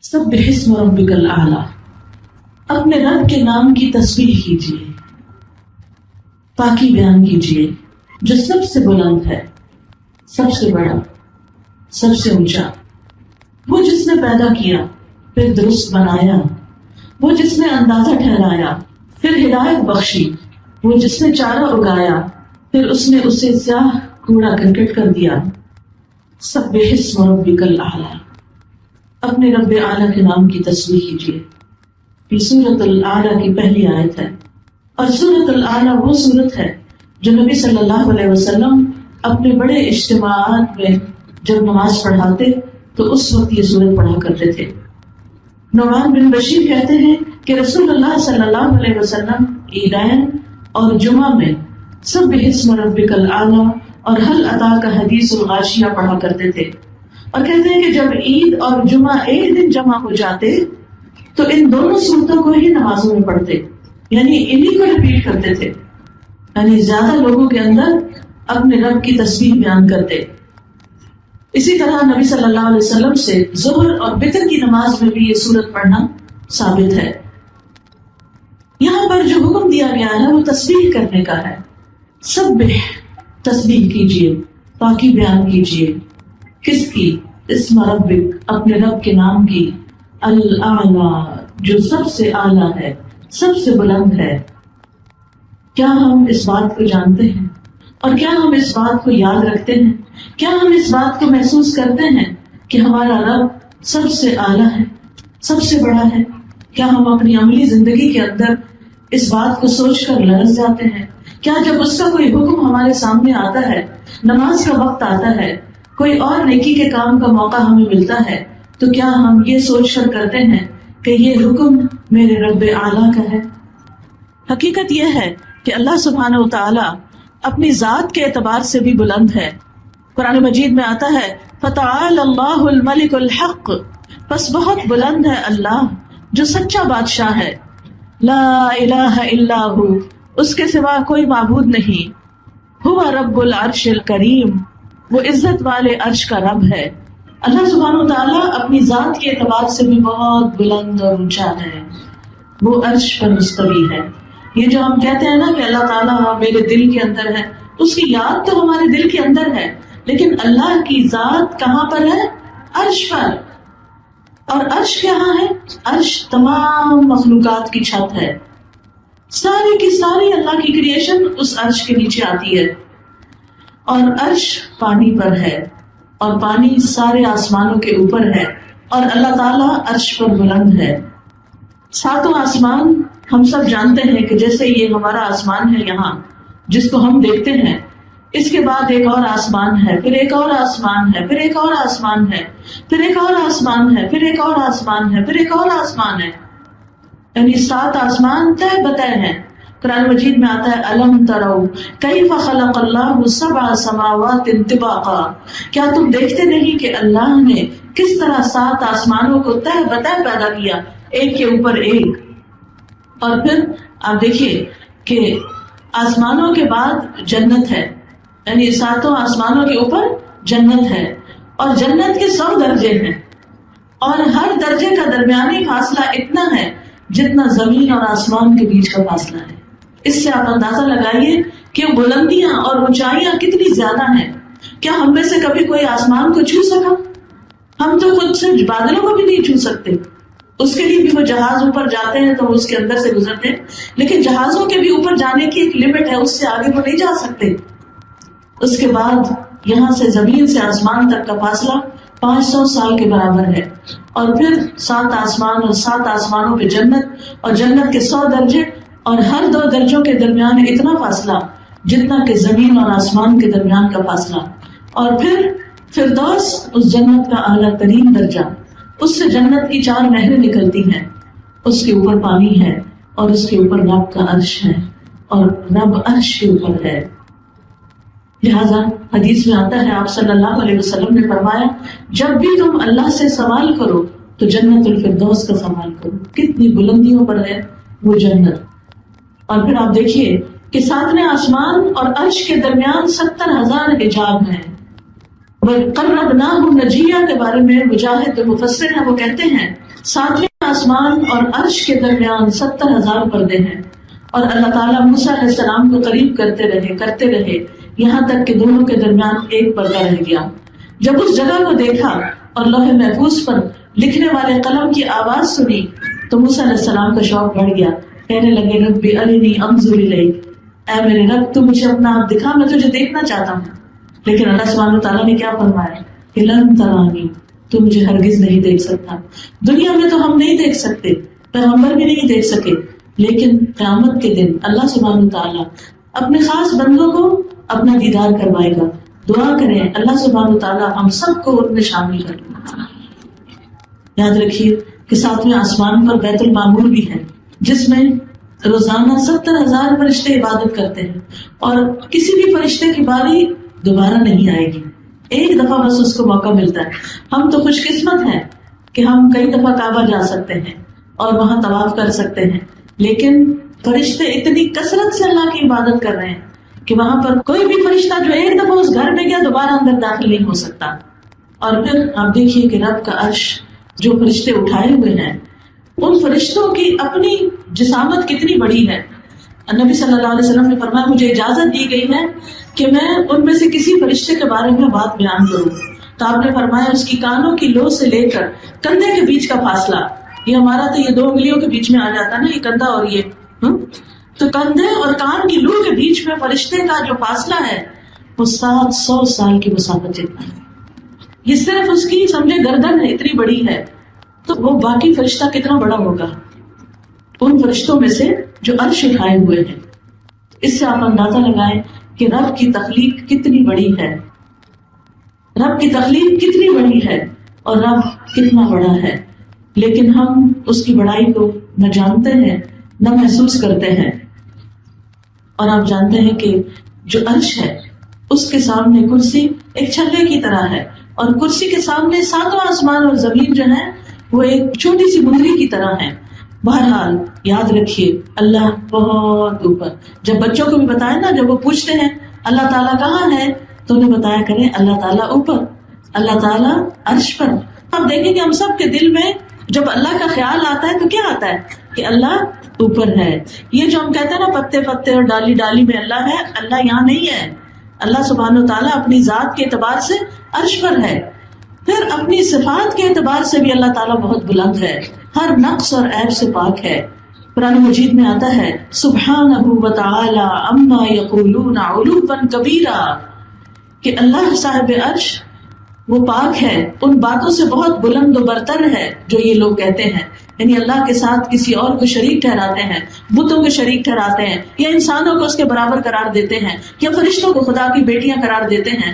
سبح اسم ربک الاعلی، اپنے رب کے نام کی تسبیح کیجیے، پاکی بیان کیجیے جو سب سے بلند ہے، سب سے بڑا، سب سے اونچا، وہ جس نے پیدا کیا پھر درست بنایا، وہ جس نے اندازہ ٹھہرایا پھر ہدایت بخشی، وہ جس نے چارہ اگایا پھر اس نے اسے سیاہ کوڑا کرکٹ کر دیا۔ سبح اسم ربک الاعلی، اپنے رب اعلیٰ کے نام کی تسبیح کیجیے۔ یہ سورۃ الاعلیٰ کی پہلی آیت ہے، اور سورۃ الاعلیٰ وہ سورت ہے جو نبی صلی اللہ علیہ وسلم اپنے بڑے اجتماعات میں جب نماز پڑھاتے تو اس وقت یہ سورت پڑھا کرتے تھے۔ نعمان بن بشیر کہتے ہیں کہ رسول اللہ صلی اللہ علیہ وسلم عیدین اور جمعہ میں سبح اسم ربک الاعلی اور هل اتاک حدیث الغاشیہ پڑھا کرتے تھے، اور کہتے ہیں کہ جب عید اور جمعہ ایک دن جمع ہو جاتے تو ان دونوں صورتوں کو ہی نمازوں میں پڑھتے، یعنی انہی کو ریپیٹ کرتے تھے، یعنی زیادہ لوگوں کے اندر اپنے رب کی تسبیح بیان کرتے۔ اسی طرح نبی صلی اللہ علیہ وسلم سے ظہر اور وتر کی نماز میں بھی یہ سورت پڑھنا ثابت ہے۔ یہاں پر جو حکم دیا گیا ہے وہ تسبیح کرنے کا ہے۔ سبح، تسبیح کیجیے، پاکی بیان کیجیے، کس کی؟ اسم ربک، اپنے رب کے نام کی، الاعلی، جو سب سے اعلیٰ ہے، سب سے بلند ہے۔ کیا ہم اس بات کو جانتے ہیں اور کیا ہم اس بات کو یاد رکھتے ہیں؟ کیا ہم اس بات کو محسوس کرتے ہیں کہ ہمارا رب سب سے اعلیٰ ہے، سب سے بڑا ہے؟ کیا ہم اپنی عملی زندگی کے اندر اس بات کو سوچ کر لرز جاتے ہیں؟ کیا جب اس کا کوئی حکم ہمارے سامنے آتا ہے، نماز کا وقت آتا ہے، کوئی اور نیکی کے کام کا موقع ہمیں ملتا ہے، تو کیا ہم یہ سوچ کر کرتے ہیں کہ یہ حکم میرے رب اعلیٰ کا ہے؟ حقیقت یہ ہے کہ اللہ سبحانہ و تعالی اپنی ذات کے اعتبار سے بھی بلند ہے۔ قرآن مجید میں آتا ہے فَتَعَالَى اللَّهُ الْمَلِكُ الْحَقُّ، پس بہت بلند ہے اللہ جو سچا بادشاہ ہے، لا الہ الا ہو، اس کے سوا کوئی معبود نہیں، هو رب العرش الکریم، وہ عزت والے عرش کا رب ہے۔ اللہ سبحانہ و تعالیٰ اپنی ذات کے اعتبار سے بھی بہت بلند اور اونچا ہے، وہ عرش پر مستوی ہے۔ یہ جو ہم کہتے ہیں نا کہ اللہ تعالیٰ میرے دل کے اندر ہے، اس کی یاد تو ہمارے دل کے اندر ہے، لیکن اللہ کی ذات کہاں پر ہے؟ عرش پر۔ اور عرش کہاں ہے؟ عرش تمام مخلوقات کی چھت ہے، ساری کی ساری اللہ کی کریشن اس عرش کے نیچے آتی ہے، اور عرش پانی پر ہے، اور پانی سارے آسمانوں کے اوپر ہے، اور اللہ تعالیٰ عرش پر بلند ہے۔ ساتوں آسمان ہم سب جانتے ہیں کہ جیسے یہ ہمارا آسمان ہے یہاں جس کو ہم دیکھتے ہیں، اس کے بعد ایک اور آسمان ہے، پھر ایک اور آسمان ہے، پھر ایک اور آسمان ہے، پھر ایک اور آسمان ہے، پھر ایک اور آسمان ہے، پھر ایک اور آسمان ہے، یعنی 7 آسمان تہ بتہ ہیں۔ قرآن مجید میں آتا ہے الم تروا کیف خلق اللہ 7 سماوات طباقا، کیا تم دیکھتے نہیں کہ اللہ نے کس طرح 7 آسمانوں کو تہ بتہ پیدا کیا، ایک کے اوپر ایک۔ اور پھر آپ دیکھیے کہ آسمانوں کے بعد جنت ہے، یعنی 7 آسمانوں کے اوپر جنت ہے، اور جنت کے 100 درجے ہیں، اور ہر درجے کا درمیانی فاصلہ اتنا ہے جتنا زمین اور آسمان کے بیچ کا فاصلہ ہے۔ اس سے آپ اندازہ لگائیے کہ بلندیاں اور اونچائیاں کتنی زیادہ ہیں۔ کیا ہم میں سے کبھی کوئی آسمان کو چھو سکا؟ ہم تو خود سے بادلوں کو بھی نہیں چھو سکتے، اس کے لیے بھی وہ جہاز اوپر جاتے ہیں تو وہ اس کے اندر سے گزرتے ہیں، لیکن جہازوں کے بھی اوپر جانے کی ایک لمٹ ہے، اس سے آگے وہ نہیں جا سکتے۔ اس کے بعد یہاں سے زمین سے آسمان تک کا فاصلہ 500 سال کے برابر ہے، اور پھر 7 آسمان اور 7 آسمانوں پہ جنت، اور جنت کے 100 درجے، اور ہر 2 درجوں کے درمیان اتنا فاصلہ جتنا کہ زمین اور آسمان کے درمیان کا فاصلہ، اور پھر فردوس اس جنت کا اعلیٰ ترین درجہ، اس سے جنت کی 4 نہریں نکلتی ہیں، اس کے اوپر پانی ہے، اور اس کے اوپر رب کا عرش ہے، اور رب عرش کے اوپر ہے۔ لہذا حدیث میں آتا ہے آپ صلی اللہ علیہ وسلم نے فرمایا جب بھی تم اللہ سے سوال کرو تو جنت الفردوس کا سوال کرو، کتنی بلندیوں پر ہے وہ جنت۔ اور پھر آپ دیکھیے کہ 7ویں آسمان اور عرش کے درمیان 70,000 حجاب ہیں، وَقَرَّبْنَاهُ نَجِيًّا کے بارے میں مجاہد جو مفسر ہیں وہ کہتے ہیں 7ویں آسمان اور عرش کے درمیان 70,000 پردے ہیں، اور اللہ تعالیٰ موسیٰ علیہ السلام کو قریب کرتے رہے یہاں تک کہ دونوں کے درمیان ایک پردہ رہ گیا۔ جب اس جگہ کو دیکھا اور لوح محفوظ پر لکھنے والے قلم کی آواز سنی تو موسیٰ علیہ السلام کا شوق بڑھ گیا، کہنے لگے رب ارنی انظر الیک، اے میرے رب تو مجھے اپنا آپ دکھا، میں تجھے دیکھنا چاہتا ہوں۔ لیکن اللہ سبحانہ تعالیٰ نے کیا فرمایا کہ لن ترانی، تو مجھے ہرگز نہیں دیکھ سکتا۔ دنیا میں تو ہم نہیں دیکھ سکتے، پیغمبر بھی نہیں دیکھ سکے، لیکن قیامت کے دن اللہ سبحانہ تعالیٰ اپنے خاص بندوں کو اپنا دیدار کروائے گا۔ دعا کریں اللہ سبحانہ تعالیٰ ہم سب کو ان میں شامل کر لیں۔ یاد رکھیے کہ 7ویں آسمان پر بیت المعمور بھی ہے، جس میں روزانہ 70,000 فرشتے عبادت کرتے ہیں، اور کسی بھی فرشتے کی باری دوبارہ نہیں آئے گی، ایک دفعہ بس اس کو موقع ملتا ہے۔ ہم تو خوش قسمت ہیں کہ ہم کئی دفعہ کعبہ جا سکتے ہیں اور وہاں طواف کر سکتے ہیں، لیکن فرشتے اتنی کثرت سے اللہ کی عبادت کر رہے ہیں کہ وہاں پر کوئی بھی فرشتہ جو ایک دفعہ اس گھر میں گیا دوبارہ اندر داخل نہیں ہو سکتا۔ اور پھر آپ دیکھیے کہ رب کا عرش جو فرشتے اٹھائے ہوئے ہیں، ان فرشتوں کی اپنی جسامت کتنی بڑی ہے۔ نبی صلی اللہ علیہ وسلم نے فرمایا مجھے اجازت دی گئی ہے کہ میں ان میں سے کسی فرشتے کے بارے میں بات بیان کروں، تو آپ نے فرمایا اس کی کانوں کی لو سے لے کر کندھے کے بیچ کا فاصلہ، یہ ہمارا تو یہ 2 انگلیوں کے بیچ میں آ جاتا نا، یہ کندھا اور یہ تو کندھے اور کان کی لو کے بیچ میں فرشتے کا جو فاصلہ ہے وہ 700 سال کی مسافت جتنا ہے۔ یہ صرف اس کی سمجھے گردن ہے، اتنی بڑی ہے، تو وہ باقی فرشتہ کتنا بڑا ہوگا ان فرشتوں میں سے جو عرش اٹھائے ہوئے ہیں۔ اس سے آپ اندازہ لگائیں کہ رب کی تخلیق کتنی بڑی ہے، رب کی تخلیق کتنی بڑی ہے اور رب کتنا بڑا ہے، لیکن ہم اس کی بڑائی کو نہ جانتے ہیں نہ محسوس کرتے ہیں۔ اور آپ جانتے ہیں کہ جو عرش ہے اس کے سامنے کرسی ایک چھلے کی طرح ہے، اور کرسی کے سامنے 7واں آسمان اور زمین جو ہے وہ ایک چھوٹی سی مندری کی طرح ہے۔ بہرحال یاد رکھیے اللہ بہت اوپر۔ جب بچوں کو بھی بتائے نا، جب وہ پوچھتے ہیں اللہ تعالیٰ کہاں ہے تو انہیں بتایا کریں اللہ تعالیٰ اوپر، اللہ تعالیٰ عرش پر۔ آپ دیکھیں کہ ہم سب کے دل میں جب اللہ کا خیال آتا ہے تو کیا آتا ہے کہ اللہ اوپر ہے۔ یہ جو ہم کہتے ہیں نا پتے پتے اور ڈالی ڈالی میں اللہ ہے، اللہ یہاں نہیں ہے۔ اللہ سبحانہ و تعالیٰ اپنی ذات کے اعتبار سے عرش پر ہے، پھر اپنی صفات کے اعتبار سے بھی اللہ تعالیٰ بہت بلند ہے، ہر نقص اور عیب سے پاک ہے۔ قرآن مجید میں آتا ہے سبحانہ وتعالی عما یقولون علوا کبیرا، کہ اللہ صاحب عرش وہ پاک ہے ان باتوں سے بہت بلند و برتر ہے جو یہ لوگ کہتے ہیں، یعنی اللہ کے ساتھ کسی اور کو شریک ٹھہراتے ہیں، بتوں کو شریک ٹھہراتے ہیں، یا انسانوں کو اس کے برابر قرار دیتے ہیں، یا فرشتوں کو خدا کی بیٹیاں قرار دیتے ہیں۔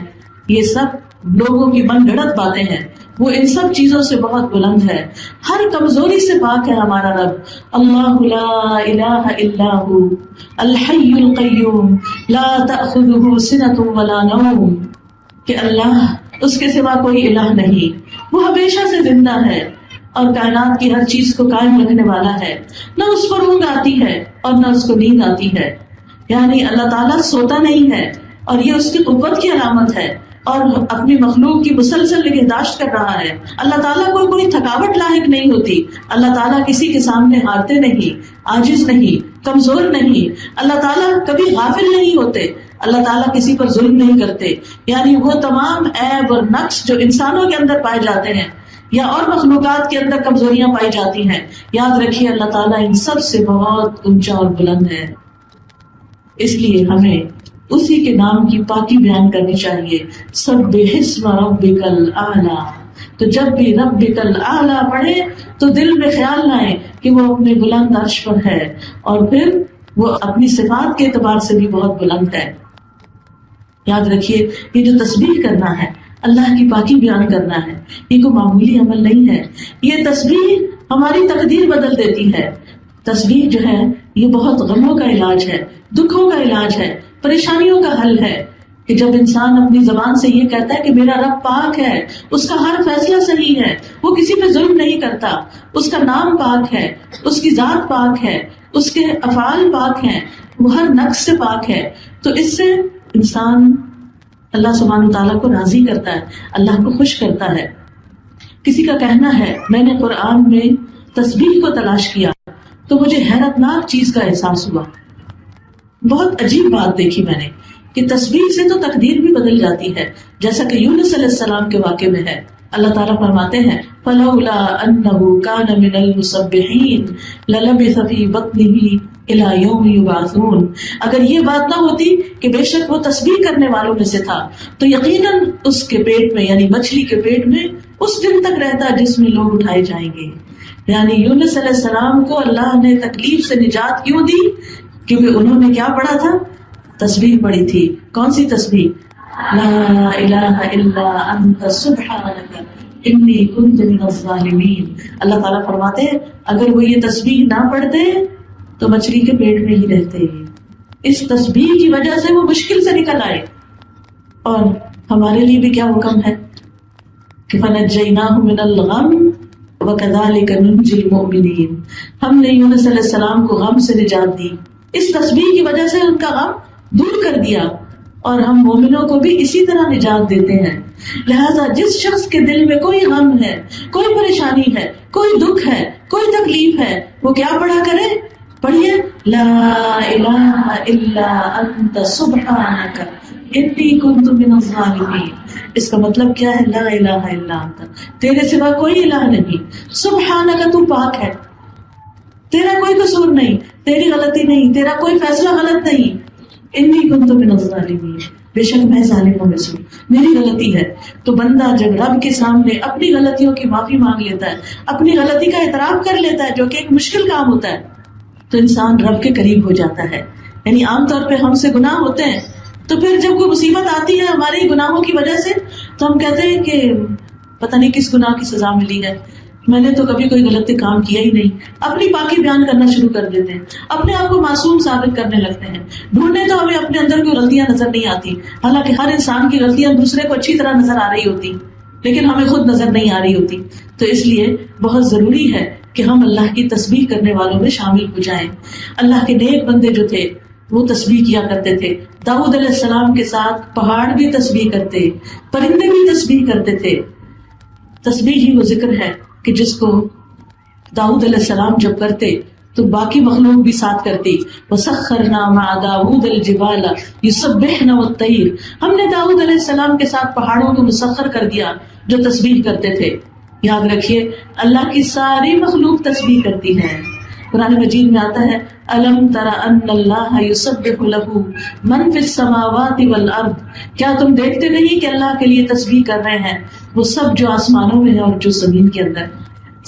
یہ سب لوگوں کی من گھڑت باتیں ہیں، وہ ان سب چیزوں سے بہت بلند ہے، ہر کمزوری سے پاک ہے ہمارا رب۔ اللہ لا الہ الا ہو الحی القیوم لا تأخذہ سنۃ ولا نوم، کہ اللہ اس کے سوا کوئی الہ نہیں، وہ ہمیشہ سے زندہ ہے اور کائنات کی ہر چیز کو قائم رکھنے والا ہے، نہ اس پر اونگ آتی ہے اور نہ اس کو نیند آتی ہے، یعنی اللہ تعالیٰ سوتا نہیں ہے، اور یہ اس کی قوت کی علامت ہے، اور اپنی مخلوق کی مسلسل نگہداشت کر رہا ہے۔ اللہ تعالیٰ کو کوئی تھکاوٹ لاحق نہیں ہوتی، اللہ تعالیٰ کسی کے سامنے ہارتے نہیں، عاجز نہیں، کمزور نہیں، اللہ تعالیٰ کبھی غافل نہیں ہوتے، اللہ تعالیٰ کسی پر ظلم نہیں کرتے، یعنی وہ تمام عیب اور نقص جو انسانوں کے اندر پائے جاتے ہیں یا اور مخلوقات کے اندر کمزوریاں پائی جاتی ہیں، یاد رکھیے اللہ تعالیٰ ان سب سے بہت اونچا اور بلند ہے۔ اس لیے ہمیں اسی کے نام کی پاکی بیان کرنی چاہیے، سبح اسم ربک الاعلی۔ تو جب بھی ربک الاعلی پڑھے تو دل میں خیال لائیں کہ وہ اپنے بلند عرش پر ہے، اور پھر وہ اپنی صفات کے اعتبار سے بھی بہت بلند ہے۔ یاد رکھیے یہ جو تسبیح کرنا ہے، اللہ کی پاکی بیان کرنا ہے، یہ کوئی معمولی عمل نہیں ہے، یہ تسبیح ہماری تقدیر بدل دیتی ہے۔ تسبیح جو ہے یہ بہت غموں کا علاج ہے، دکھوں کا علاج ہے، پریشانیوں کا حل ہے، کہ جب انسان اپنی زبان سے یہ کہتا ہے کہ میرا رب پاک ہے، اس کا ہر فیصلہ صحیح ہے، وہ کسی پہ ظلم نہیں کرتا، اس کا نام پاک ہے، اس کی ذات پاک ہے، اس کے افعال پاک ہیں، وہ ہر نقص سے پاک ہے، تو اس سے انسان اللہ سبحانہ تعالیٰ کو راضی کرتا ہے، اللہ کو خوش کرتا ہے. کسی کا کہنا ہے میں نے قرآن میں تسبیح کو تلاش کیا تو مجھے حیرت ناک چیز کا احساس ہوا. بہت عجیب بات دیکھی میں نے کہ تسبیح سے تو تقدیر بھی بدل جاتی ہے، جیسا کہ یونس علیہ السلام کے واقعے میں ہے. اللہ تعالیٰ فرماتے ہیں فَلَوْلَا أَنَّهُ كَانَ مِنَ الْمُسَبِّحِينَ لَلَبِثَ فِي بَطْنِهِ إِلَى يَوْمِ يُبْعَثُونَ. اگر یہ بات نہ ہوتی کہ بے شک وہ تسبیح کرنے والوں میں سے تھا تو یقیناً اس کے پیٹ میں یعنی مچھلی کے پیٹ میں اس دن تک رہتا جس میں لوگ اٹھائے جائیں گے. یعنی یونس علیہ السلام کو اللہ نے تکلیف سے نجات کیوں دی؟ کیونکہ انہوں نے کیا پڑھا تھا؟ تسبیح پڑھی تھی. کون سی تسبیح؟ لا الہ الا انت سبحانک انی کنت من الظالمین. اللہ تعالیٰ فرماتے ہیں اگر وہ یہ تسبیح نہ پڑھتے تو مچھلی کے پیٹ میں ہی رہتے. اس تسبیح کی وجہ سے وہ مشکل سے نکل آئے. اور ہمارے لیے بھی کیا حکم ہے کہ فنجیناہ من الغم وکذالک ننجی المؤمنین. ہم نے یونس علیہ السلام کو غم سے نجات دی، اس تسبیح کی وجہ سے ان کا غم دور کر دیا، اور ہم مومنوں کو بھی اسی طرح نجات دیتے ہیں. لہذا جس شخص کے دل میں کوئی غم ہے، کوئی پریشانی ہے، کوئی دکھ ہے، کوئی تکلیف ہے، وہ کیا پڑھا کرے؟ پڑھیے لا الہ الا انت سبحانک انی کنت من الظالمین. اس کا مطلب کیا ہے؟ لا الہ الا انت، تیرے سوا کوئی الہ نہیں، سبحانک تو پاک ہے، تیرا کوئی قصور نہیں، تیری غلطی نہیں، تیرا کوئی فیصلہ غلط نہیں. انی کنت من الظالمین، بے شک میں ظالموں میں سے ہوں، میری غلطی ہے. تو بندہ جب رب کے سامنے اپنی غلطیوں کی معافی مانگ لیتا ہے، اپنی غلطی کا اعتراف کر لیتا ہے، جو کہ ایک مشکل کام ہوتا ہے، تو انسان رب کے قریب ہو جاتا ہے. یعنی عام طور پہ ہم سے گناہ ہوتے ہیں تو پھر جب کوئی مصیبت آتی ہے ہمارے گناہوں کی وجہ سے تو ہم کہتے ہیں کہ پتہ نہیں کس گناہ کی سزا ملی ہے، میں نے تو کبھی کوئی غلط کام کیا ہی نہیں. اپنی پاکی بیان کرنا شروع کر دیتے ہیں، اپنے آپ کو معصوم ثابت کرنے لگتے ہیں. ڈھونڈنے تو ہمیں اپنے اندر کوئی غلطیاں نظر نہیں آتی، حالانکہ ہر انسان کی غلطیاں دوسرے کو اچھی طرح نظر آ رہی ہوتی لیکن ہمیں خود نظر نہیں آ رہی ہوتی. تو اس لیے بہت ضروری ہے کہ ہم اللہ کی تسبیح کرنے والوں میں شامل ہو جائیں. اللہ کے نیک بندے جو تھے وہ تسبیح کیا کرتے تھے. داؤد علیہ السلام کے ساتھ پہاڑ بھی تسبیح کرتے، پرندے بھی تسبیح کرتے تھے. تسبیح ہی وہ ذکر ہے کہ جس کو داؤد علیہ السلام جب کرتے تو باقی مخلوق بھی ساتھ کرتی. وَسَخَّرْنَا مَعَ دَاوُودَ الْجِبَالَ يُسَبِّحْنَ وَالطَّيْرَ. ہم نے داؤد علیہ السلام کے ساتھ پہاڑوں کو مسخر کر دیا جو تسبیح کرتے تھے. یاد رکھیے اللہ کی ساری مخلوق تسبیح کرتی ہے. قرآن مجید میں آتا ہے أَلَمْ تَرَ أَنَّ اللَّهَ يُسَبِّحُ لَهُ مَنْ فِي السَّمَاوَاتِ وَالْأَرْضِ. کیا تم دیکھتے نہیں کہ اللہ کے لیے تسبیح کر رہے ہیں وہ سب جو آسمانوں میں ہے اور جو زمین کے اندر،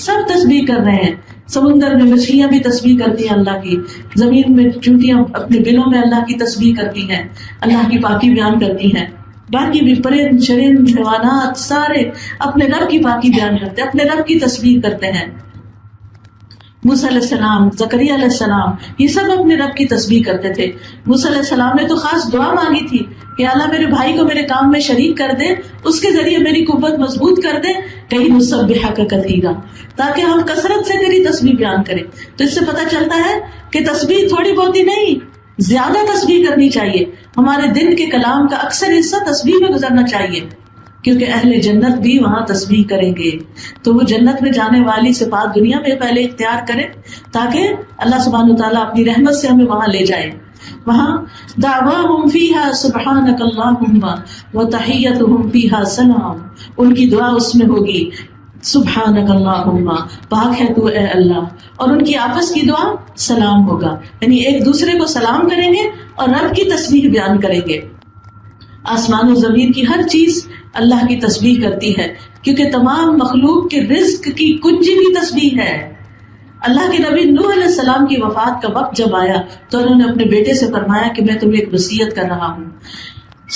سب تسبیح کر رہے ہیں. سمندر میں مچھلیاں بھی تسبیح کرتی ہیں اللہ کی، زمین میں چونٹیاں اپنے بلوں میں اللہ کی تسبیح کرتی ہیں، اللہ کی پاکی بیان کرتی ہیں. باقی بھی پرند شرند حیوانات سارے اپنے رب کی پاکی بیان کرتے ہیں، اپنے رب کی تسبیح کرتے ہیں. موسیٰ علیہ السلام، زکریا علیہ السلام، یہ سب اپنے رب کی تسبیح کرتے تھے. موسیٰ علیہ السلام نے تو خاص دعا مانگی تھی کہ اللہ میرے بھائی کو میرے کام میں شریک کر دے، اس کے ذریعے میری قوت مضبوط کر دے، کہیں نسبحک کثیرا، تاکہ ہم کثرت سے تیری تسبیح بیان کریں. تو اس سے پتہ چلتا ہے کہ تسبیح تھوڑی بہت ہی نہیں، زیادہ تسبیح کرنی چاہیے. ہمارے دن کے کلام کا اکثر حصہ تسبیح میں گزرنا چاہیے، کیونکہ اہل جنت بھی وہاں تسبیح کریں گے. تو وہ جنت میں جانے والی صفات دنیا میں پہلے اختیار کریں تاکہ اللہ سبحانہ وتعالیٰ اپنی رحمت سے ہمیں وہاں لے جائے. وہاں دعواہم فیہا سبحانک اللہم وتحیتہم فیہا سلام، ان کی دعا اس میں ہوگی سبحانک اللہم، پاک ہے تو اے اللہ، اور ان کی آپس کی دعا سلام ہوگا، یعنی ایک دوسرے کو سلام کریں گے اور رب کی تسبیح بیان کریں گے. آسمان و زمین کی ہر چیز اللہ کی تسبیح کرتی ہے، کیونکہ تمام مخلوق کے رزق کی کنجی بھی تسبیح ہے. اللہ کے نبی نوح علیہ السلام کی وفات کا وقت جب آیا تو انہوں نے اپنے بیٹے سے فرمایا کہ میں تمہیں ایک وصیت کر رہا ہوں،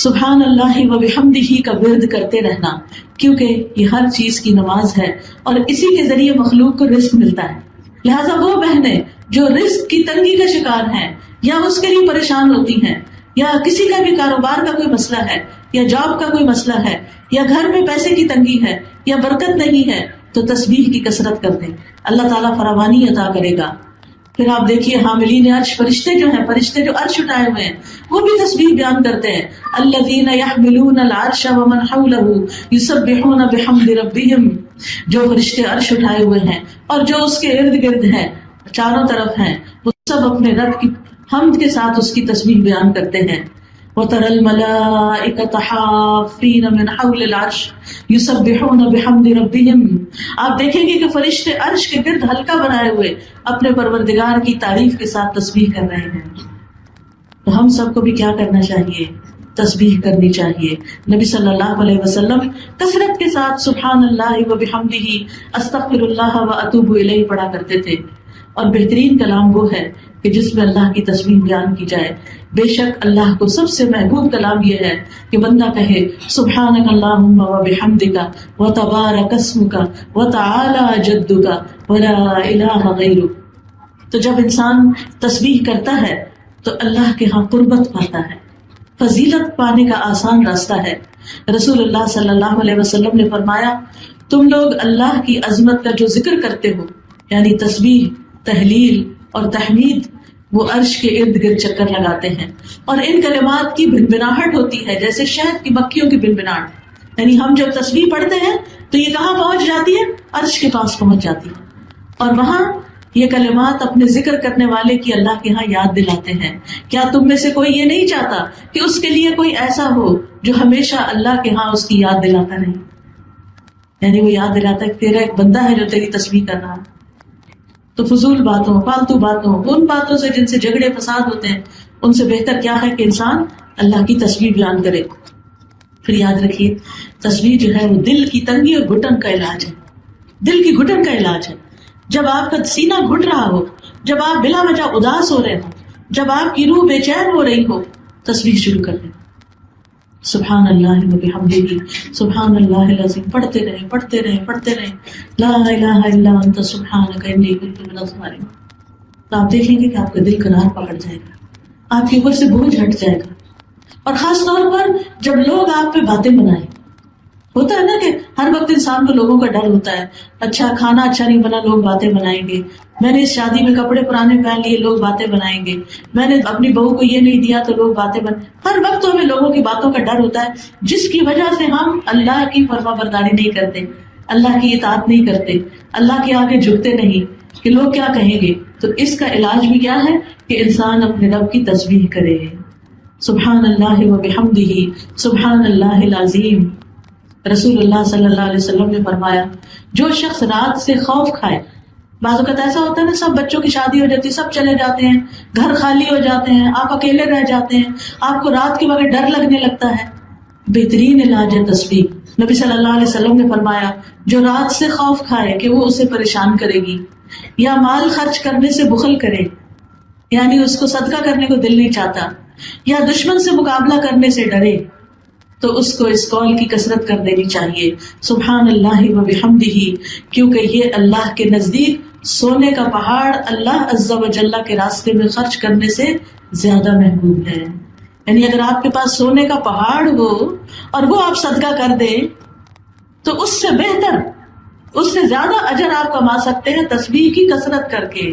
سبحان اللہ و بحمدہ کا ورد کرتے رہنا، کیونکہ یہ ہر چیز کی نماز ہے اور اسی کے ذریعے مخلوق کو رزق ملتا ہے. لہٰذا وہ بہنیں جو رزق کی تنگی کا شکار ہیں یا اس کے لیے پریشان ہوتی ہیں، یا کسی کا بھی کاروبار کا کوئی مسئلہ ہے، یا جاب کا کوئی مسئلہ ہے، یا گھر میں پیسے کی تنگی ہے، یا برکت نہیں ہے، تو تسبیح کی کثرت کر دیں، اللہ تعالیٰ فراوانی عطا کرے گا. پھر آپ دیکھیے حاملین عرش فرشتے جو ہیں، فرشتے جو عرش اٹھائے ہوئے ہیں وہ بھی تسبیح بیان کرتے ہیں. الذین یحملون العرش ومن حولہ یسبحون بحمد ربہم. جو فرشتے عرش اٹھائے ہوئے ہیں اور جو اس کے ارد گرد ہیں، چاروں طرف ہیں، وہ سب اپنے رب کی حمد کے ساتھ اس کی تسبیح بیان کرتے ہیں. وَتَرَى الْمَلَائِكَةَ حَافِّينَ مِنْ حَوْلِ الْعَرْشِ يُسَبِّحُونَ بِحَمْدِ رَبِّهِمْ. آپ دیکھیں گے کہ فرشتے عرش کے گرد حلقہ بنائے ہوئے اپنے پروردگار کی تعریف کے ساتھ تسبیح کر رہے ہیں. تو ہم سب کو بھی کیا کرنا چاہیے؟ تسبیح کرنی چاہیے. نبی صلی اللہ علیہ وسلم کثرت کے ساتھ سبحان اللہ و بحمدہ استغفر اللہ و اتوب الیہ پڑھا کرتے تھے. اور بہترین کلام وہ ہے کہ جس میں اللہ کی تسبیح بیان کی جائے. بے شک اللہ کو سب سے محبوب کلام یہ ہے کہ بندہ کہے سبحانک اللہم و بحمدک و تبارک اسمک و تعالی جدک و لا الہ غیرک. تو جب انسان تسبیح کرتا ہے تو اللہ کے ہاں قربت پاتا ہے، فضیلت پانے کا آسان راستہ ہے. رسول اللہ صلی اللہ علیہ وسلم نے فرمایا تم لوگ اللہ کی عظمت کا جو ذکر کرتے ہو، یعنی تسبیح، تحلیل اور تحمید، وہ عرش کے ارد گرد چکر لگاتے ہیں. اور ان کلمات کی بنبناہٹ ہوتی ہے جیسے شہد کی مکھیوں کی بنبناہٹ. یعنی ہم جب تسبیح پڑھتے ہیں تو یہ کہاں پہنچ جاتی ہے؟ عرش کے پاس پہنچ جاتی ہے. اور وہاں یہ کلمات اپنے ذکر کرنے والے کی اللہ کے ہاں یاد دلاتے ہیں. کیا تم میں سے کوئی یہ نہیں چاہتا کہ اس کے لیے کوئی ایسا ہو جو ہمیشہ اللہ کے ہاں اس کی یاد دلاتا رہے؟ یعنی وہ یاد دلاتا ہے کہ تیرا ایک بندہ ہے جو تیری تسبیح کر رہا ہے. تو فضول باتوں، فالتو باتوں، ان باتوں سے جن سے جھگڑے فساد ہوتے ہیں، ان سے بہتر کیا ہے کہ انسان اللہ کی تسبیح بیان کرے. پھر یاد رکھیے تسبیح جو ہے وہ دل کی تنگی اور گھٹن کا علاج ہے. دل کی گھٹن کا علاج ہے. جب آپ کا سینہ گھٹ رہا ہو، جب آپ بلا وجہ اداس ہو رہے ہو، جب آپ کی روح بے چین ہو رہی ہو، تسبیح شروع کر دیں. سبحان اللہ و بحمدہ سبحان اللہ العظیم پڑھتے رہیں، پڑھتے رہیں، پڑھتے رہیں. لا الہ الا انت سبحانک انی کنت من الظالمین. تو آپ دیکھیں گے کہ آپ کا دل قرار پکڑ جائے گا، آپ کے اوپر سے بوجھ ہٹ جائے گا. اور خاص طور پر جب لوگ آپ پہ باتیں بنائیں. ہوتا ہے نا کہ ہر وقت انسان کو لوگوں کا ڈر ہوتا ہے. اچھا کھانا اچھا نہیں بنا، لوگ باتیں بنائیں گے. میں نے اس شادی میں کپڑے پرانے پہن لیے، لوگ باتیں بنائیں گے. میں نے اپنی بہو کو یہ نہیں دیا تو لوگ باتیں ہر وقت ہمیں لوگوں کی باتوں کا ڈر ہوتا ہے، جس کی وجہ سے ہم اللہ کی فرما برداری نہیں کرتے، اللہ کی اطاعت نہیں کرتے، اللہ کے آگے جھکتے نہیں کہ لوگ کیا کہیں گے. تو اس کا علاج بھی کیا ہے کہ انسان اپنے رب کی تسبیح کرے. سبحان اللہ و بحمدہ سبحان اللہ العظیم. رسول اللہ صلی اللہ علیہ وسلم نے فرمایا جو شخص رات سے خوف کھائے. بعض اوقات ایسا ہوتا ہے نا، سب بچوں کی شادی ہو جاتی ہے، سب چلے جاتے ہیں، گھر خالی ہو جاتے ہیں، آپ اکیلے رہ جاتے ہیں، آپ کو رات کے وقت ڈر لگنے لگتا ہے. بہترین علاج ہے تسبیح. نبی صلی اللہ علیہ وسلم نے فرمایا جو رات سے خوف کھائے کہ وہ اسے پریشان کرے گی، یا مال خرچ کرنے سے بخل کرے، یعنی اس کو صدقہ کرنے کو دل نہیں چاہتا، یا دشمن سے مقابلہ کرنے سے ڈرے، تو اس کو اس قول کی کثرت کر دینی چاہیے سبحان اللہ و بحمدہ. کیونکہ یہ اللہ کے نزدیک سونے کا پہاڑ اللہ عز و جل کے راستے میں خرچ کرنے سے زیادہ محبوب ہے. یعنی اگر آپ کے پاس سونے کا پہاڑ ہو اور وہ آپ صدقہ کر دیں تو اس سے بہتر، اس سے زیادہ اجر آپ کما سکتے ہیں تسبیح کی کثرت کر کے.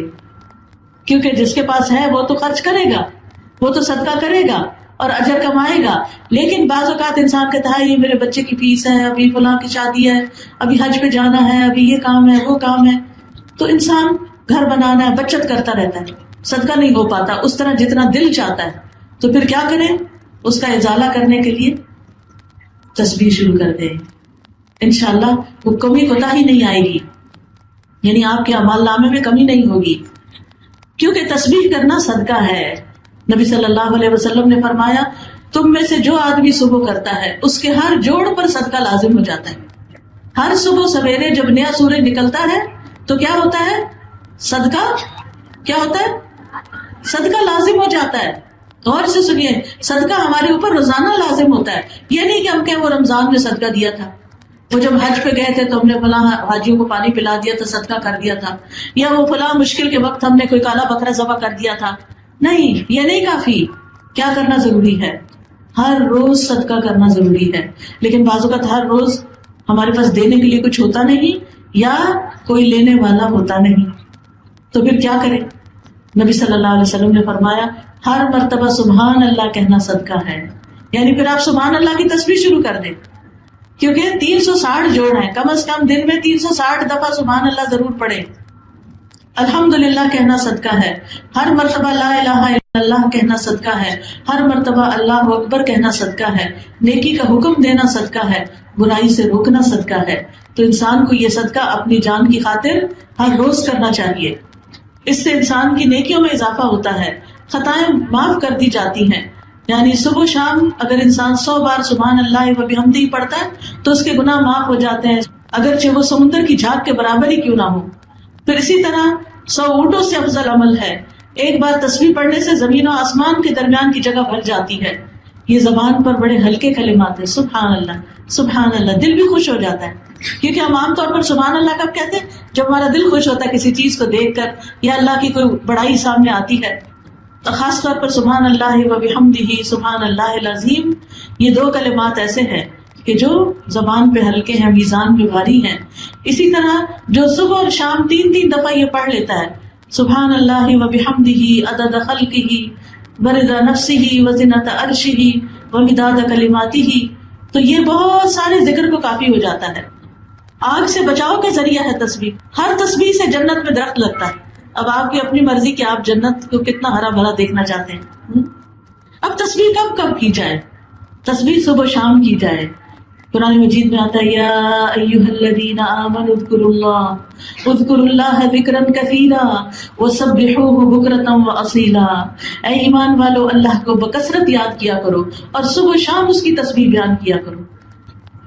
کیونکہ جس کے پاس ہے وہ تو خرچ کرے گا، وہ تو صدقہ کرے گا اور اجر کمائے گا. لیکن بعض اوقات انسان کہتا ہے یہ میرے بچے کی فیس ہے، ابھی فلاں کی شادی ہے، ابھی حج پہ جانا ہے، ابھی یہ کام ہے، وہ کام ہے. تو انسان گھر بنانا ہے، بچت کرتا رہتا ہے، صدقہ نہیں ہو پاتا اس طرح جتنا دل چاہتا ہے. تو پھر کیا کریں؟ اس کا ازالہ کرنے کے لیے تسبیح شروع کر دیں. انشاءاللہ وہ کمی کوتاہی نہیں آئے گی، یعنی آپ کے اعمال نامے میں کمی نہیں ہوگی، کیونکہ تسبیح کرنا صدقہ ہے. نبی صلی اللہ علیہ وسلم نے فرمایا تم میں سے جو آدمی صبح کرتا ہے اس کے ہر جوڑ پر صدقہ لازم ہو جاتا ہے. ہر صبح سویرے جب نیا سورج نکلتا ہے تو کیا ہوتا ہے؟ صدقہ کیا ہوتا ہے؟ صدقہ لازم ہو جاتا ہے. غور سے سنیے، صدقہ ہمارے اوپر روزانہ لازم ہوتا ہے. یہ نہیں کہ ہم کہیں وہ رمضان میں صدقہ دیا تھا، وہ جب حج پہ گئے تھے تو ہم نے فلاں حاجیوں کو پانی پلا دیا تھا، صدقہ کر دیا تھا، یا وہ فلاں مشکل کے وقت ہم نے کوئی کالا بکرا ذبح کر دیا تھا. نہیں، یہ نہیں کافی. کیا کرنا ضروری ہے؟ ہر روز صدقہ کرنا ضروری ہے. لیکن بعض اوقات ہر روز ہمارے پاس دینے کے لیے کچھ ہوتا نہیں یا کوئی لینے والا ہوتا نہیں، تو پھر کیا کریں؟ نبی صلی اللہ علیہ وسلم نے فرمایا ہر مرتبہ سبحان اللہ کہنا صدقہ ہے. یعنی پھر آپ سبحان اللہ کی تسبیح شروع کر دیں، کیونکہ 360 جوڑ ہیں، کم از کم دن میں 360 دفعہ سبحان اللہ ضرور پڑھیں. الحمدللہ کہنا صدقہ ہے، ہر مرتبہ لا الہ الا اللہ کہنا صدقہ ہے، ہر مرتبہ اللہ اکبر کہنا صدقہ ہے، نیکی کا حکم دینا صدقہ ہے، برائی سے روکنا صدقہ ہے. تو انسان کو یہ صدقہ اپنی جان کی خاطر ہر روز کرنا چاہیے. اس سے انسان کی نیکیوں میں اضافہ ہوتا ہے، خطائیں معاف کر دی جاتی ہیں. یعنی صبح شام اگر انسان 100 بار سبحان اللہ و بحمدہ پڑھتا ہے تو اس کے گناہ معاف ہو جاتے ہیں، اگرچہ وہ سمندر کی جھاگ کے برابر ہی کیوں نہ ہو. پھر اسی طرح 100 اونٹوں سے افضل عمل ہے. ایک بار تسبیح پڑھنے سے زمین و آسمان کے درمیان کی جگہ بھر جاتی ہے. یہ زبان پر بڑے ہلکے کلمات ہیں، سبحان اللہ سبحان اللہ، دل بھی خوش ہو جاتا ہے. کیونکہ ہم عام طور پر سبحان اللہ کب کہتے ہیں؟ جب ہمارا دل خوش ہوتا ہے کسی چیز کو دیکھ کر یا اللہ کی کوئی بڑائی سامنے آتی ہے. تو خاص طور پر سبحان اللہ و بحمدہ سبحان اللہ العظیم، یہ 2 کلمات ایسے ہیں کہ جو زبان پہ ہلکے ہیں، میزان پہ بھاری ہیں. اسی طرح جو صبح اور شام 3 دفعہ یہ پڑھ لیتا ہے سبحان اللہ و بحمدہ عدد خلقہ ورضا نفسہ وزنۃ عرشہ ومداد کلماتہ، تو یہ بہت سارے ذکر کو کافی ہو جاتا ہے. آگ سے بچاؤ کا ذریعہ ہے تسبیح. ہر تسبیح سے جنت میں درخت لگتا ہے. اب آپ کی اپنی مرضی کہ آپ جنت کو کتنا ہرا بھرا دیکھنا چاہتے ہیں. اب تسبیح کب کب کی جائے؟ تسبیح صبح شام کی جائے. قرآن مجید میں آتا ہے یا ایھا الذین آمنوا اذکروا اللہ ذکرا کثیرا وسبحوہ بکرۃ واصیلا. اے ایمان والو، اللہ کو بکثرت یاد کیا کرو اور صبح شام اس کی تسبیح بیان کیا کرو.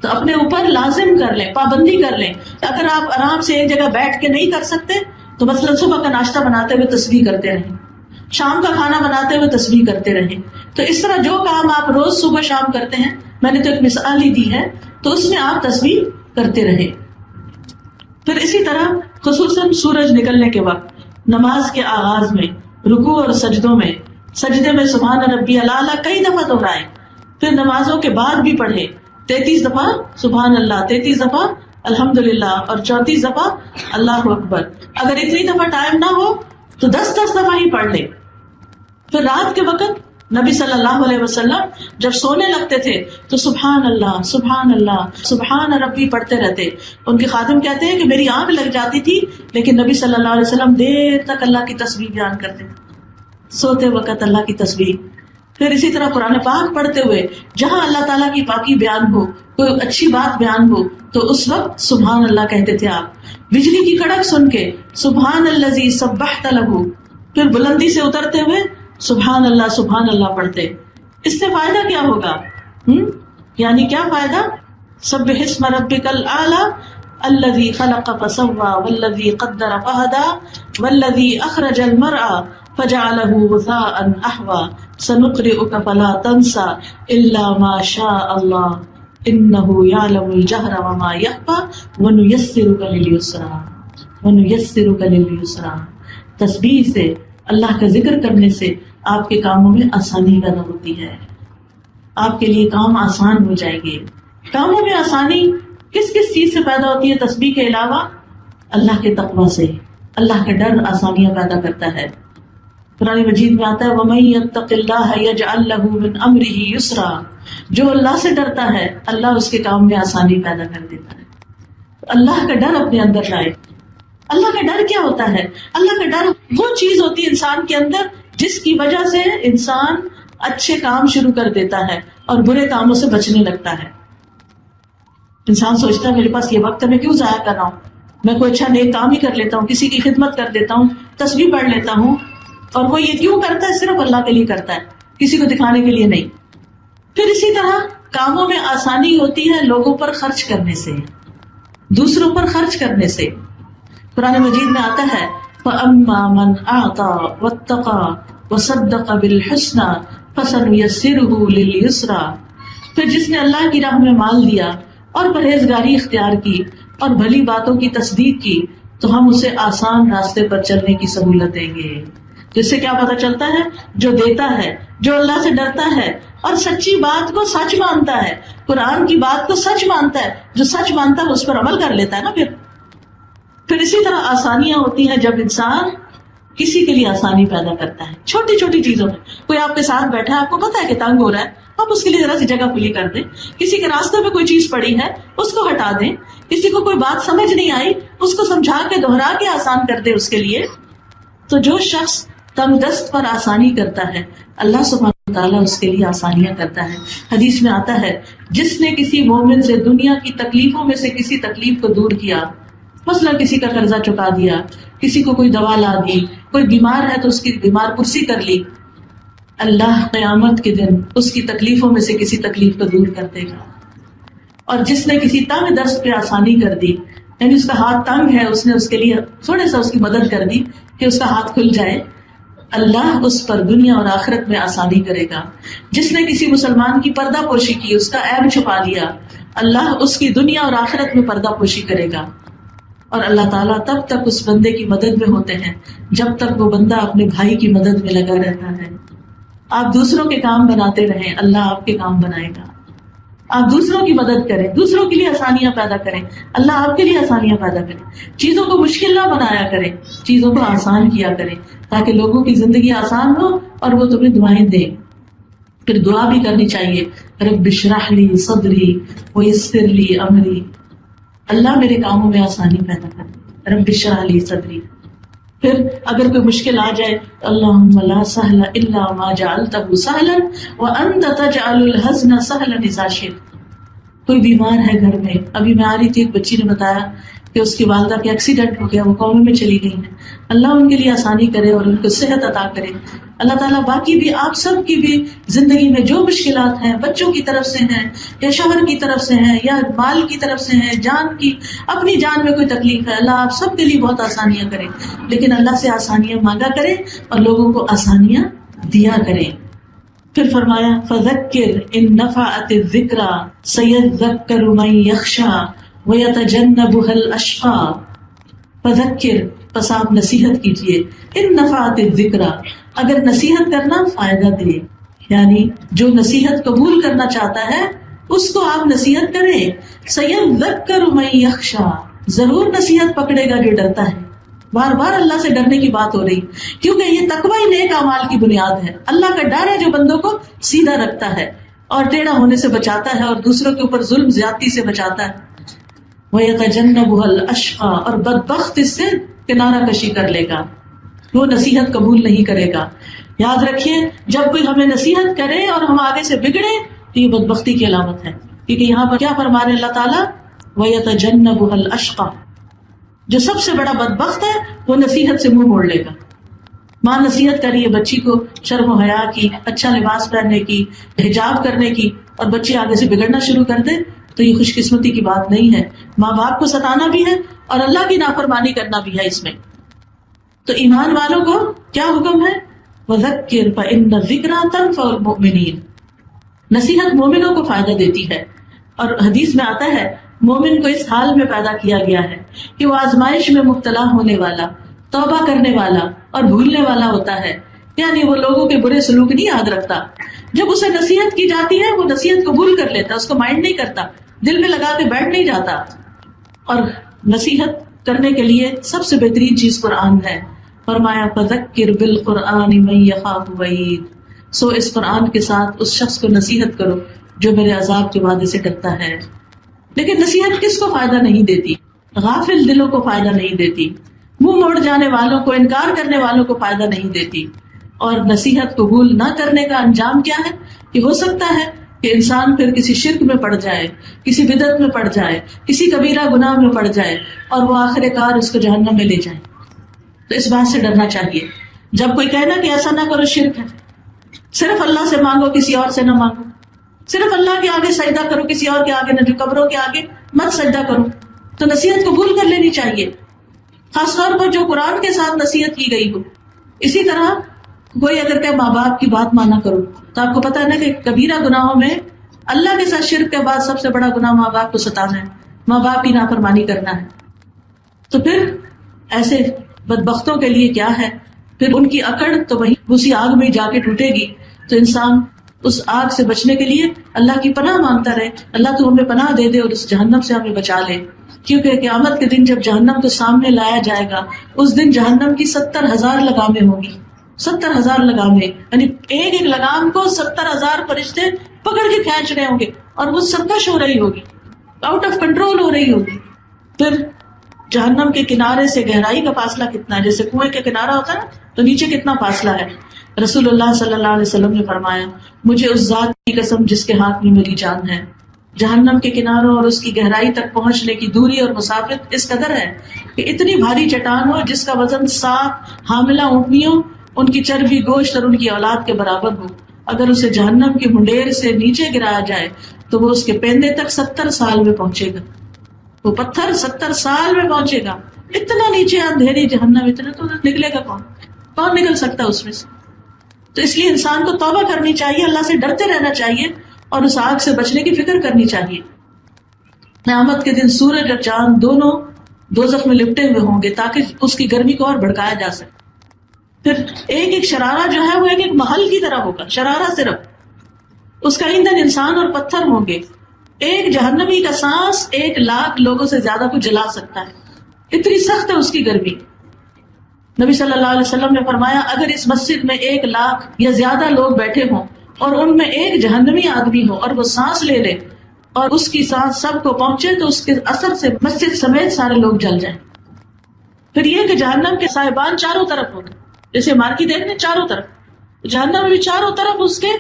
تو اپنے اوپر لازم کر لیں، پابندی کر لیں. اگر آپ آرام سے ایک جگہ بیٹھ کے نہیں کر سکتے تو مثلا صبح کا ناشتہ بناتے ہوئے تسبیح کرتے رہیں، شام کا کھانا بناتے ہوئے تسبیح کرتے رہیں. تو اس طرح جو کام آپ روز صبح شام کرتے ہیں، میں نے تو ایک مثال ہی دی ہے، تو اس میں آپ تسبیح کرتے رہیں. پھر اسی طرح خصوصاً سورج نکلنے کے وقت نماز کے آغاز میں رکوع اور سجدوں میں، سجدے میں سبحان ربی الاعلیٰ کئی دفعہ دہرائیں. پھر نمازوں کے بعد بھی پڑھیں 33 دفعہ سبحان اللہ، 33 دفعہ الحمدللہ اور 34 دفعہ اللہ اکبر. اگر اتنی دفعہ ٹائم نہ ہو تو 10 دفعہ ہی پڑھ لیں. پھر رات کے وقت نبی صلی اللہ علیہ وسلم جب سونے لگتے تھے تو سبحان اللہ سبحان ربی پڑھتے رہتے. ان کے خادم کہتے ہیں کہ میری آنکھ لگ جاتی تھی، لیکن نبی صلی اللہ علیہ وسلم دیر تک اللہ کی تسبیح بیان کرتے تھے، سوتے وقت اللہ کی تسبیح. پھر اسی طرح قرآن پاک پڑھتے ہوئے جہاں اللہ تعالیٰ کی پاکی بیان ہو، کوئی اچھی بات بیان ہو، تو اس وقت سبحان اللہ کہتے تھے آپ. بجلی کی کڑک سن کے سبحان الذی سبحت لہ، پھر بلندی سے اترتے ہوئے سبحان اللہ پڑھتے. اس سے فائدہ کیا ہوگا؟ یعنی کیا فائدہ؟ سبح اسم ربک الاعلی الذی خلق فسوی والذی قدر فہدی والذی اخرج المرعى فجعله غثاء احوى سنقرئك فلا تنسى الا ما شاء الله انه يعلم الجهر وما يخفى ونيسرك لليسرى. تسبیح سے، اللہ کا ذکر کرنے سے آپ کے کاموں میں آسانی پیدا ہوتی ہے، آپ کے لیے کام آسان ہو جائیں گے. کاموں میں آسانی کس کس چیز سے پیدا ہوتی ہے تسبیح کے علاوہ؟ اللہ کے تقوی سے. اللہ کا ڈر آسانیاں پیدا کرتا ہے. قرآن مجید میں آتا ہے وَمَن يَتَّقِ اللَّهَ يَجْعَل لَّهُ مِنْ أَمْرِهِ يُسْرًا. جو اللہ سے ڈرتا ہے اللہ اس کے کام میں آسانی پیدا کر دیتا ہے. اللہ کا ڈر اپنے اندر لائے. اللہ کا ڈر کیا ہوتا ہے؟ اللہ کا ڈر وہ چیز ہوتی ہے انسان کے اندر جس کی وجہ سے انسان اچھے کام شروع کر دیتا ہے اور برے کاموں سے بچنے لگتا ہے. انسان سوچتا ہے میرے پاس یہ وقت ہے، میں کیوں ضائع کر رہا ہوں، میں کوئی اچھا نیک کام ہی کر لیتا ہوں، کسی کی خدمت کر دیتا ہوں، تسبیح پڑھ لیتا ہوں. اور وہ یہ کیوں کرتا ہے؟ صرف اللہ کے لیے کرتا ہے، کسی کو دکھانے کے لیے نہیں. پھر اسی طرح کاموں میں آسانی ہوتی ہے لوگوں پر خرچ کرنے سے، دوسروں پر خرچ کرنے سے. قرآن مجید میں آتا ہے فَأَمَّا مَنْ أَعْطَى وَاتَّقَى وَصَدَّقَ بِالْحُسْنَى فَسَنُيَسِّرُهُ لِلْيُسْرَى. پھر جس نے اللہ کی راہ میں مال دیا اور پرہیزگاری اختیار کی اور بھلی باتوں کی تصدیق کی تو ہم اسے آسان راستے پر چلنے کی سہولت دیں گے. جس سے کیا پتہ چلتا ہے؟ جو دیتا ہے، جو اللہ سے ڈرتا ہے اور سچی بات کو سچ مانتا ہے، قرآن کی بات کو سچ مانتا ہے، جو سچ مانتا ہے اس پر عمل کر لیتا ہے نا. پھر اسی طرح آسانیاں ہوتی ہیں جب انسان کسی کے لیے آسانی پیدا کرتا ہے چھوٹی چھوٹی چیزوں میں. کوئی آپ کے ساتھ بیٹھا ہے، آپ کو پتا ہے کہ تنگ ہو رہا ہے، آپ اس کے لیے ذرا سی جگہ کھلی کر دیں. کسی کے راستے میں کوئی چیز پڑی ہے اس کو ہٹا دیں. کسی کو کوئی بات سمجھ نہیں آئی اس کو سمجھا کے دہرا کے آسان کر دیں اس کے لیے. تو جو شخص تنگ دست پر آسانی کرتا ہے اللہ سبحانہ تعالیٰ اس کے لیے آسانیاں کرتا ہے. حدیث میں آتا ہے جس نے کسی مومن سے دنیا کی تکلیفوں میں سے کسی تکلیف کو دور کیا، مثلا کسی کا قرضہ چکا دیا، کسی کو کوئی دوا لا دی، کوئی بیمار ہے تو اس کی بیمار پرسی کر لی، اللہ قیامت کے دن اس کی تکلیفوں میں سے کسی تکلیف کو دور کر دے گا. اور جس نے کسی تنگ دست پہ آسانی کر دی، یعنی اس کا ہاتھ تنگ ہے، اس نے اس کے لیے تھوڑا سا اس کی مدد کر دی کہ اس کا ہاتھ کھل جائے، اللہ اس پر دنیا اور آخرت میں آسانی کرے گا. جس نے کسی مسلمان کی پردہ پوشی کی، اس کا عیب چھپا لیا، اللہ اس کی دنیا اور آخرت میں پردہ پوشی کرے گا. اور اللہ تعالیٰ تب تک اس بندے کی مدد میں ہوتے ہیں جب تک وہ بندہ اپنے بھائی کی مدد میں لگا رہتا ہے. آپ دوسروں کے کام بناتے رہیں، اللہ آپ کے کام بنائے گا. آپ دوسروں کی مدد کریں، دوسروں کے لیے آسانیاں پیدا کریں، اللہ آپ کے لیے آسانیاں پیدا کریں. چیزوں کو مشکل نہ بنایا کریں، چیزوں کو آسان کیا کریں تاکہ لوگوں کی زندگی آسان ہو اور وہ تمہیں دعائیں دیں. پھر دعا بھی کرنی چاہیے، رب اشرح لی صدری ویسر لی امری، اللہ میرے کاموں میں آسانی پیدا کر، رب اشرح لی صدری. پھر اگر کوئی مشکل آ جائے، اللہم لا سہل الا ما جعلتہ سہلا وانت تجعل الحزن سہلا اذا شئت. کوئی بیمار ہے گھر میں، ابھی میں آ رہی تھی، ایک بچی نے بتایا کہ اس کی والدہ کے ایکسیڈنٹ ہو گیا، وہ کوما میں چلی گئی ہیں. اللہ ان کے لیے آسانی کرے اور ان کو صحت عطا کرے. اللہ تعالیٰ باقی بھی آپ سب کی بھی زندگی میں جو مشکلات ہیں، بچوں کی طرف سے ہیں یا شوہر کی طرف سے ہیں یا مال کی طرف سے ہیں، جان کی، اپنی جان میں کوئی تکلیف ہے، اللہ آپ سب کے لیے بہت آسانیاں کریں. لیکن اللہ سے آسانیاں مانگا کریں اور لوگوں کو آسانیاں دیا کریں. پھر فرمایا فذکر ان نفعت الذکری سیذکر من یخشی ویتجنبها الاشقی. فذکر، پس آپ نصیحت کیجیے، ان نفعت الذکری، اگر نصیحت کرنا فائدہ دے، یعنی جو نصیحت قبول کرنا چاہتا ہے اس کو آپ نصیحت کریں. سیذکر من یخشی، ضرور نصیحت پکڑے گا جو ڈرتا ہے. بار بار اللہ سے ڈرنے کی بات ہو رہی، کیونکہ یہ تقوی ہی نیک اعمال کی بنیاد ہے. اللہ کا ڈر ہے جو بندوں کو سیدھا رکھتا ہے اور ٹیڑھا ہونے سے بچاتا ہے اور دوسروں کے اوپر ظلم زیادتی سے بچاتا ہے. وَيَتَجَنَّبُهَا الْأَشْقَى، اور بدبخت اس سے کنارہ کشی کر لے گا، وہ نصیحت قبول نہیں کرے گا. یاد رکھیے جب کوئی ہمیں نصیحت کرے اور ہم آگے سے بگڑے تو یہ بدبختی کی علامت ہے، کیونکہ یہاں پر کیا فرما رہے اللہ تعالیٰ، وَيَتَجَنَّبُهَا الْأَشْقَى، جو سب سے بڑا بدبخت ہے وہ نصیحت سے منہ موڑ لے گا. ماں نصیحت کر رہی ہے بچی کو شرم و حیا کی، اچھا لباس پہننے کی، حجاب کرنے کی، اور بچی آگے سے بگڑنا شروع کر دے تو یہ خوش قسمتی کی بات نہیں ہے. ماں باپ کو ستانا بھی ہے اور اللہ کی نافرمانی کرنا بھی ہے اس میں. تو ایمان والوں کو کیا حکم ہے، وَذَكِّرْ فَإِنَّ الذِّكْرَىٰ تَنفَعُ الْمُؤْمِنِينَ، نصیحت مومنوں کو فائدہ دیتی ہے. اور حدیث میں آتا ہے مومن کو اس حال میں پیدا کیا گیا ہے کہ وہ آزمائش میں مبتلا ہونے والا، توبہ کرنے والا اور بھولنے والا ہوتا ہے. یعنی وہ لوگوں کے برے سلوک نہیں یاد رکھتا، جب اسے نصیحت کی جاتی ہے وہ نصیحت قبول کر لیتا، اس کو مائنڈ نہیں کرتا، دل میں لگا کے بیٹھ نہیں جاتا. اور نصیحت کرنے کے لیے سب سے بہترین چیز قرآن ہے. فرمایا فذکر بالقرآن من یخاف وعید، سو اس قرآن کے ساتھ اس شخص کو نصیحت کرو جو میرے عذاب کے وعدے سے ڈرتا ہے. لیکن نصیحت کس کو فائدہ نہیں دیتی؟ غافل دلوں کو فائدہ نہیں دیتی، منہ موڑ جانے والوں کو، انکار کرنے والوں کو فائدہ نہیں دیتی. اور نصیحت قبول نہ کرنے کا انجام کیا ہے کہ ہو سکتا ہے کہ انسان پھر کسی شرک میں پڑ جائے، کسی بدعت میں پڑ جائے، کسی کبیرہ گناہ میں پڑ جائے اور وہ آخر کار اس کو جہنم میں لے جائے. تو اس بات سے ڈرنا چاہیے. جب کوئی کہنا کہ ایسا نہ کرو، شرک ہے، صرف اللہ سے مانگو، کسی اور سے نہ مانگو، صرف اللہ کے آگے سجدہ کرو، کسی اور کے آگے نہ، جو قبروں کے آگے مت سجدہ کرو، تو نصیحت قبول کر لینی چاہیے، خاص طور پر جو قرآن کے ساتھ نصیحت کی گئی ہو. اسی طرح کوئی اگر کہ ماں باپ کی بات مانا کرو، تو آپ کو پتا ہے نا کہ کبیرہ گناہوں میں اللہ کے ساتھ شرک کے بعد سب سے بڑا گناہ ماں باپ کو ستانا ہے، ماں باپ کی نافرمانی کرنا ہے. تو پھر ایسے بدبختوں کے لیے کیا ہے، پھر ان کی اکڑ تو وہی اسی آگ میں جا کے ٹوٹے گی. تو انسان اس آگ سے بچنے کے لیے اللہ کی پناہ مانگتا رہے، اللہ تو ہمیں پناہ دے دے اور اس جہنم سے ہمیں بچا لے. کیونکہ قیامت کے دن جب جہنم کو سامنے لایا جائے گا اس دن جہنم کی 70,000 لگامیں ہوں گی. 70,000 لگامیں، یعنی ایک ایک لگام کو 70,000 فرشتے پکڑ کے کھینچ رہے ہوں گے اور وہ سرکش ہو رہی ہوگی، آؤٹ آف کنٹرول ہو رہی ہوگی. پھر جہنم کے کنارے سے گہرائی کا فاصلہ کتنا ہے؟ جیسے کنویں کا کنارہ ہوتا ہے نا، تو نیچے کتنا فاصلہ ہے. رسول اللہ صلی اللہ علیہ وسلم نے فرمایا مجھے اس ذات کی قسم جس کے ہاتھ میں میری جان ہے، جہنم کے کناروں اور اس کی گہرائی تک پہنچنے کی دوری اور مسافت اس قدر ہے کہ اتنی بھاری چٹان ہو جس کا وزن 7 حاملہ اونٹنیوں، ان کی چربی، گوشت اور ان کی اولاد کے برابر ہو. اگر اسے جہنم کی منڈیر سے نیچے گرایا جائے تو وہ اس کے پیندے تک 70 سال میں پہنچے گا. وہ پتھر 70 سال میں پہنچے گا. اتنا نیچے اندھیری جہنم، اتنا تو نکلے گا کون نکل سکتا اس میں سے؟ تو اس لیے انسان کو توبہ کرنی چاہیے، اللہ سے ڈرتے رہنا چاہیے اور اس آگ سے بچنے کی فکر کرنی چاہیے. قیامت کے دن سورج اور چاند دونوں دوزخ میں لپٹے ہوئے ہوں گے تاکہ اس کی گرمی کو اور بھڑکایا جا سکے. پھر ایک ایک شرارہ جو ہے وہ ایک ایک محل کی طرح ہوگا، شرارہ صرف اس کا ایندھن انسان اور پتھر ہوں گے. ایک جہنمی کا سانس 1,00,000 لوگوں سے زیادہ کو جلا سکتا ہے، اتنی سخت ہے اس کی گرمی. نبی صلی اللہ علیہ وسلم نے فرمایا اگر اس مسجد میں 1,00,000 یا زیادہ لوگ بیٹھے ہوں اور ان میں ایک جہنمی آدمی ہو اور وہ سانس لے لے اور اس کی سانس سب کو پہنچے تو اس کے اثر سے مسجد سمیت سارے لوگ جل جائیں. پھر یہ کہ جہنم کے سائبان چاروں طرف ہوگا، جیسے مارکی دیکھنے چاروں طرف، جہنم میں بھی چاروں طرف اس کے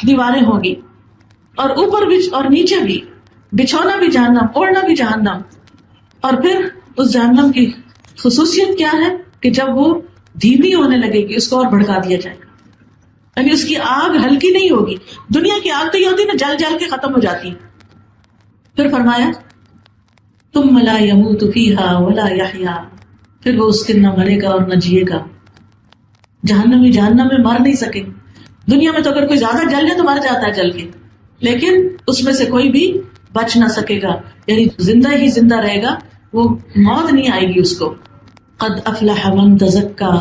دیواریں ہوں گی اور اوپر بھی اور نیچے بھی، بچھونا بھی جہنم، اوڑھنا بھی جہنم. اور پھر اس جہنم کی خصوصیت کیا ہے کہ جب وہ دھیمی ہونے لگے گی اس کو اور بھڑکا دیا جائے گا، یعنی اس کی آگ ہلکی نہیں ہوگی. دنیا کی آگ تو یہ ہوتی ہے نا، جل جل کے ختم ہو جاتی ہے. پھر فرمایا ثم لا يموت فيها ولا يحيا، پھر وہ اس دن نہ مرے گا اور نہ جیے گا. جہنم میں مر نہیں سکے. دنیا میں تو اگر کوئی زیادہ جل جائے تو مر جاتا ہے جل کے، لیکن اس میں سے کوئی بھی بچ نہ سکے گا، یعنی زندہ ہی زندہ رہے گا، وہ موت نہیں آئے گی اس کو. قد افلح من تزکا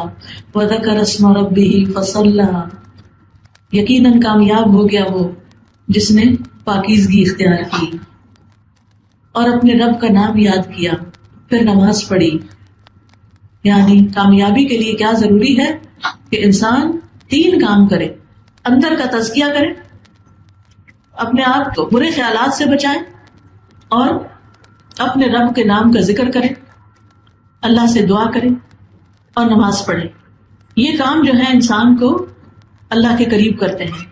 وذکر اسم ربہ فصلی، یقیناً کامیاب ہو گیا وہ جس نے پاکیزگی اختیار کی اور اپنے رب کا نام یاد کیا پھر نماز پڑھی. یعنی کامیابی کے لیے کیا ضروری ہے کہ انسان 3 کام کرے. اندر کا تزکیہ کرے، اپنے آپ کو برے خیالات سے بچائے اور اپنے رب کے نام کا ذکر کرے، اللہ سے دعا کرے اور نماز پڑھے. یہ کام جو ہے انسان کو اللہ کے قریب کرتے ہیں.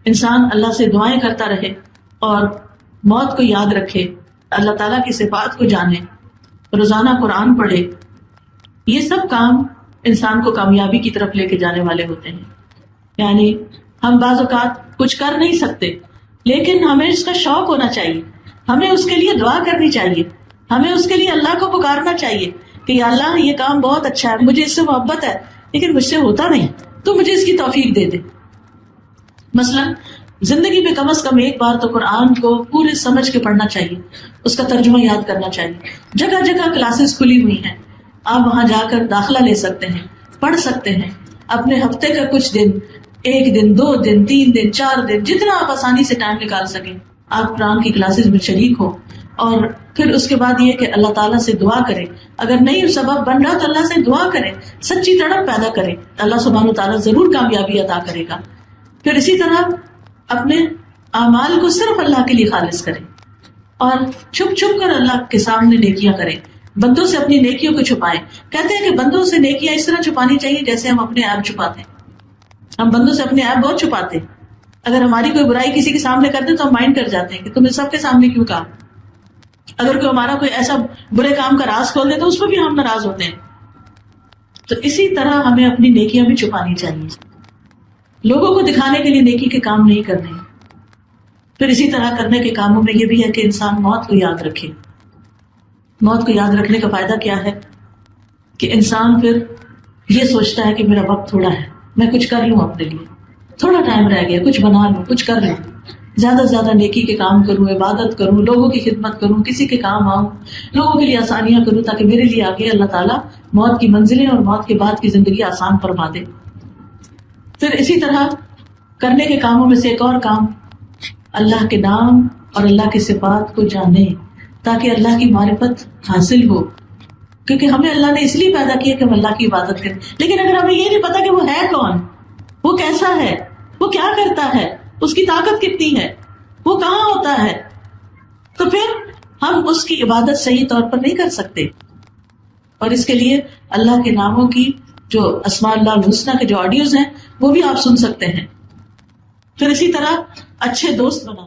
انسان اللہ سے دعائیں کرتا رہے اور موت کو یاد رکھے، اللہ تعالیٰ کی صفات کو جانے، روزانہ قرآن پڑھے. یہ سب کام انسان کو کامیابی کی طرف لے کے جانے والے ہوتے ہیں. یعنی ہم بعض اوقات کچھ کر نہیں سکتے لیکن ہمیں اس کا شوق ہونا چاہیے، ہمیں اس کے لیے دعا کرنی چاہیے، ہمیں اس کے لیے اللہ کو پکارنا چاہیے کہ یا اللہ یہ کام بہت اچھا ہے، مجھے اس سے محبت ہے لیکن مجھ سے ہوتا نہیں، تو مجھے اس کی توفیق دے دے. مثلا زندگی میں کم از کم ایک بار تو قرآن کو پورے سمجھ کے پڑھنا چاہیے، اس کا ترجمہ یاد کرنا چاہیے. جگہ جگہ کلاسز کھلی ہوئی ہیں، آپ وہاں جا کر داخلہ لے سکتے ہیں، پڑھ سکتے ہیں. اپنے ہفتے کا کچھ دن، 1 دن 2 دن 3 دن 4 دن، جتنا آپ آسانی سے ٹائم نکال سکیں آپ قرآن کی کلاسز میں شریک ہو. اور پھر اس کے بعد یہ کہ اللہ تعالیٰ سے دعا کرے، اگر نہیں سبب بن رہا تو اللہ سے دعا کرے، سچی تڑپ پیدا کرے، اللہ سبحانہ و تعالیٰ ضرور کامیابی عطا کرے گا. پھر اسی طرح اپنے اعمال کو صرف اللہ کے لیے خالص کرے اور چھپ چھپ کر اللہ کے سامنے نیکیاں کرے، بندوں سے اپنی نیکیوں کو چھپائیں. کہتے ہیں کہ بندوں سے نیکیاں اس طرح چھپانی چاہیے جیسے ہم اپنے عیب چھپاتے ہیں. ہم بندوں سے اپنے عیب بہت چھپاتے ہیں. اگر ہماری کوئی برائی کسی کے سامنے کر دے تو ہم مائنڈ کر جاتے ہیں کہ تم نے سب کے سامنے کیوں کہا. اگر کوئی ہمارا کوئی ایسا برے کام کا راز کھول دے تو اس پہ بھی ہم ناراض ہوتے ہیں. تو اسی طرح ہمیں اپنی نیکیاں بھی چھپانی چاہیے، لوگوں کو دکھانے کے لیے نیکی کے کام نہیں کرنے. پھر اسی طرح کرنے کے کاموں میں یہ بھی ہے کہ انسان موت کو یاد رکھے. موت کو یاد رکھنے کا فائدہ کیا ہے کہ انسان پھر یہ سوچتا ہے کہ میرا وقت تھوڑا ہے، میں کچھ کر لوں، اپنے لیے تھوڑا ٹائم رہ گیا، کچھ بنا لوں، کچھ کر لوں، زیادہ سے زیادہ نیکی کے کام کروں، عبادت کروں، لوگوں کی خدمت کروں، کسی کے کام آؤں، لوگوں کے لیے آسانیاں کروں تاکہ میرے لیے آگے اللہ تعالیٰ موت کی منزلیں اور موت کے بعد کی زندگی آسان فرما دے. پھر اسی طرح کرنے کے کاموں میں سے ایک اور کام، اللہ کے نام اور اللہ کی صفات کو جانے، تاکہ اللہ کی معرفت حاصل ہو، کیونکہ ہمیں اللہ نے اس لیے پیدا کیا کہ ہم اللہ کی عبادت کریں. لیکن اگر ہمیں یہ نہیں پتا کہ وہ ہے کون، وہ کیسا ہے، وہ کیا کرتا ہے، اس کی طاقت کتنی ہے، وہ کہاں ہوتا ہے، تو پھر ہم اس کی عبادت صحیح طور پر نہیں کر سکتے. اور اس کے لیے اللہ کے ناموں کی جو اسماء اللہ الحسنی کے جو آڈیوز ہیں وہ بھی آپ سن سکتے ہیں. پھر اسی طرح اچھے دوست بنا